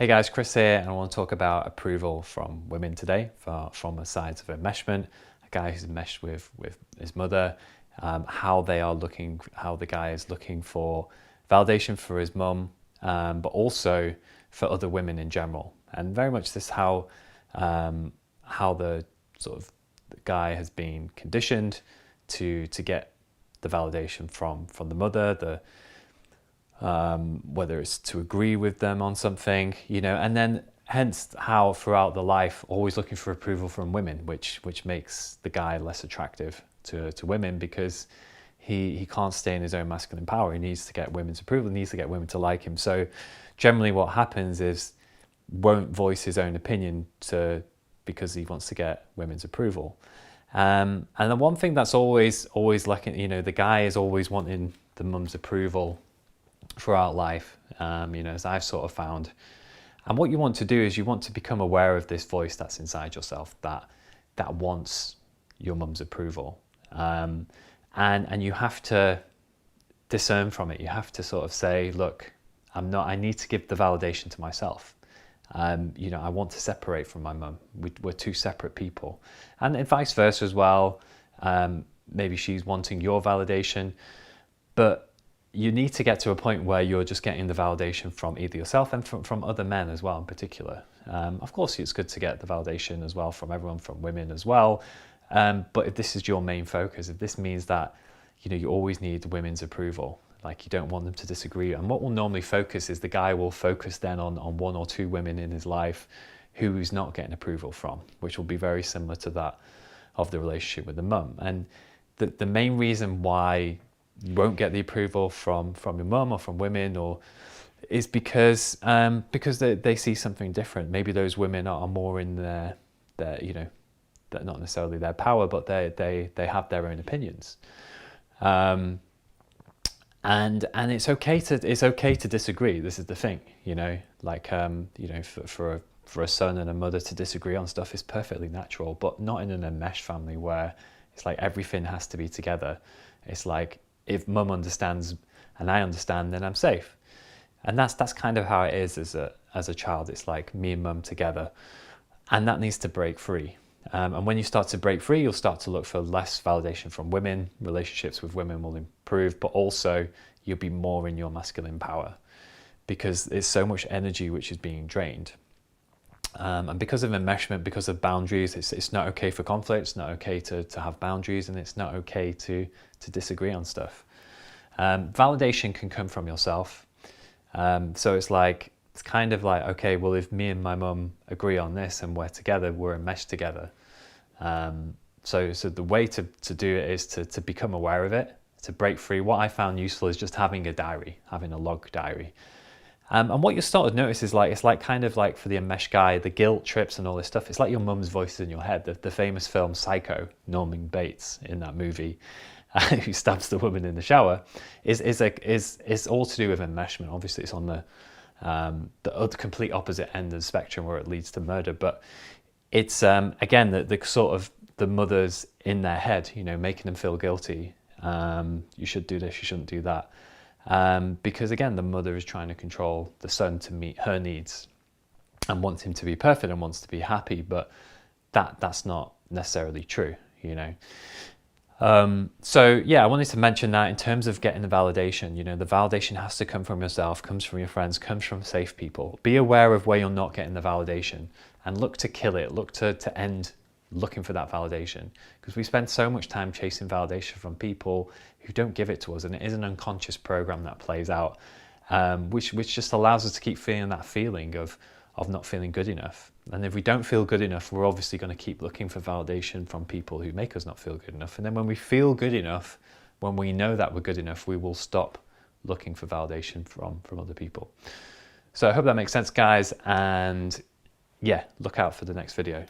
Hey guys, Chris here, and I want to talk about approval from women today from a side of enmeshment, a guy who's enmeshed with his mother, how the guy is looking for validation for his mum, but also for other women in general, and very much this how the sort of the guy has been conditioned to get the validation from the mother, whether it's to agree with them on something, and then hence how throughout the life always looking for approval from women, which makes the guy less attractive to women because he can't stay in his own masculine power. He needs to get women's approval, he needs to get women to like him. So generally what happens is won't voice his own opinion because he wants to get women's approval. And the one thing that's always lacking, the guy is always wanting the mum's approval throughout life, as I've sort of found. And what you want to do is you want to become aware of this voice that's inside yourself that wants your mum's approval, and you have to discern from it. You have to sort of say, look, I need to give the validation to myself. I want to separate from my mum. We're two separate people, and vice versa as well. Maybe she's wanting your validation, but you need to get to a point where you're just getting the validation from either yourself and from other men as well in particular. Of course, it's good to get the validation as well from everyone, from women as well. But if this is your main focus, if this means that, you always need women's approval, like you don't want them to disagree. And what will normally focus is the guy will focus then on one or two women in his life who he's not getting approval from, which will be very similar to that of the relationship with the mum. And the main reason why you won't get the approval from your mum or from women is because they see something different. Maybe those women are more in their they're not necessarily their power, but they have their own opinions. And it's okay to disagree. This is the thing, for a son and a mother to disagree on stuff is perfectly natural, but not in an enmeshed family where it's like everything has to be together. It's like, if mum understands and I understand, then I'm safe. And that's kind of how it is as a child. It's like me and mum together, and that needs to break free. And when you start to break free, you'll start to look for less validation from women. Relationships with women will improve, but also you'll be more in your masculine power because there's so much energy which is being drained. And because of enmeshment, because of boundaries, it's not okay for conflict, it's not okay to have boundaries, and it's not okay to disagree on stuff. Validation can come from yourself. So it's kind of like, okay, well, if me and my mum agree on this and we're together, we're enmeshed together. So the way to do it is to become aware of it, to break free. What I found useful is just having a diary, having a log diary. And what you start to notice is it's like kind of like for the enmeshed guy, the guilt trips and all this stuff. It's like your mum's voice in your head. The famous film Psycho, Norman Bates in that movie, who stabs the woman in the shower, is all to do with enmeshment. Obviously, it's on the complete opposite end of the spectrum where it leads to murder. But it's again the sort of the mothers in their head, making them feel guilty. You should do this, you shouldn't do that. Because again, the mother is trying to control the son to meet her needs and wants him to be perfect and wants to be happy, but that's not necessarily true, So yeah, I wanted to mention that in terms of getting the validation, the validation has to come from yourself, comes from your friends, comes from safe people. Be aware of where you're not getting the validation and look to kill it, look to end looking for that validation, because we spend so much time chasing validation from people who don't give it to us, and it is an unconscious program that plays out, which just allows us to keep feeling that feeling of not feeling good enough. And if we don't feel good enough, we're obviously going to keep looking for validation from people who make us not feel good enough. And then when we feel good enough, when we know that we're good enough, we will stop looking for validation from other people. So I hope that makes sense, guys, and yeah, look out for the next video.